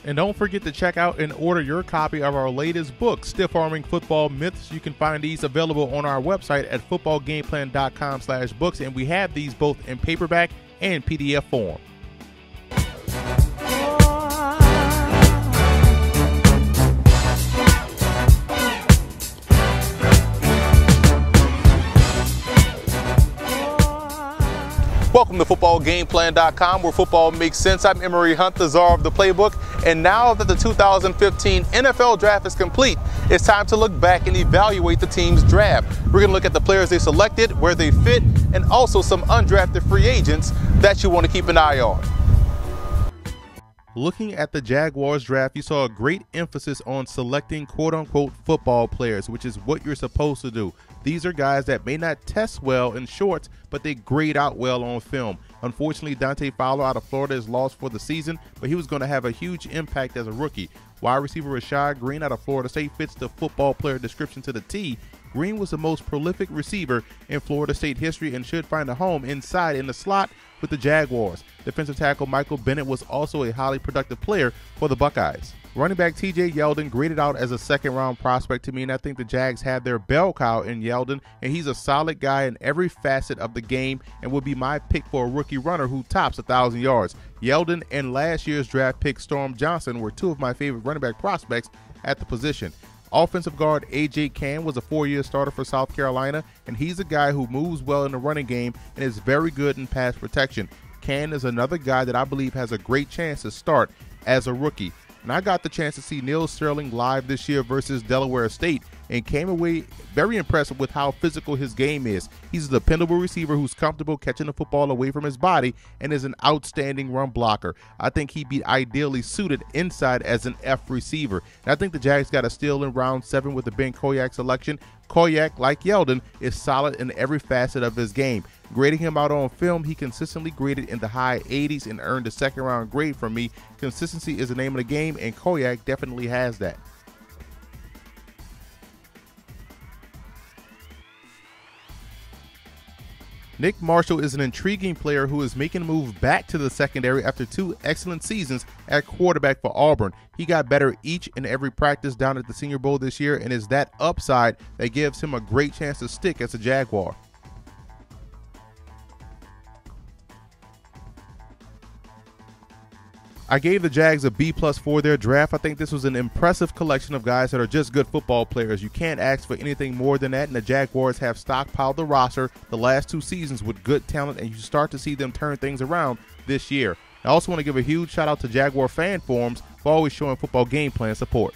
And don't forget to check out and order your copy of our latest book, Stiff Arming Football Myths. You can find these available on our website at footballgameplan.com/books, and we have these both in paperback and PDF form. Welcome to footballgameplan.com, where football makes sense. I'm Emery Hunt, the czar of the playbook, and now that the 2015 NFL Draft is complete, it's time to look back and evaluate the team's draft. We're going to look at the players they selected, where they fit, and also some undrafted free agents that you want to keep an eye on. Looking at the Jaguars draft, you saw a great emphasis on selecting quote-unquote football players, which is what you're supposed to do. These are guys that may not test well in shorts, but they grade out well on film. Unfortunately, Dante Fowler out of Florida is lost for the season, but he was going to have a huge impact as a rookie. Wide receiver Rashad Green out of Florida State fits the football player description to the T. Green was the most prolific receiver in Florida State history and should find a home inside in the slot with the Jaguars. Defensive tackle Michael Bennett was also a highly productive player for the Buckeyes. Running back T.J. Yeldon graded out as a second-round prospect to me, and I think the Jags have their bell cow in Yeldon, and he's a solid guy in every facet of the game and would be my pick for a rookie runner who tops 1,000 yards. Yeldon and last year's draft pick Storm Johnson were two of my favorite running back prospects at the position. Offensive guard A.J. Cann was a 4-year starter for South Carolina, and he's a guy who moves well in the running game and is very good in pass protection. Cann is another guy that I believe has a great chance to start as a rookie. And I got the chance to see Neil Sterling live this year versus Delaware State and came away very impressed with how physical his game is. He's a dependable receiver who's comfortable catching the football away from his body and is an outstanding run blocker. I think he'd be ideally suited inside as an F receiver. And I think the Jags got a steal in round 7 with the Ben Koyack selection. Koyack, like Yeldon, is solid in every facet of his game. Grading him out on film, he consistently graded in the high 80s and earned a second-round grade from me. Consistency is the name of the game, and Koyack definitely has that. Nick Marshall is an intriguing player who is making a move back to the secondary after 2 excellent seasons at quarterback for Auburn. He got better each and every practice down at the Senior Bowl this year, and is that upside that gives him a great chance to stick as a Jaguar. I gave the Jags a B+ for their draft. I think this was an impressive collection of guys that are just good football players. You can't ask for anything more than that, and the Jaguars have stockpiled the roster the last 2 seasons with good talent, and you start to see them turn things around this year. I also want to give a huge shout out to Jaguar fan forums for always showing Football Game Plan support.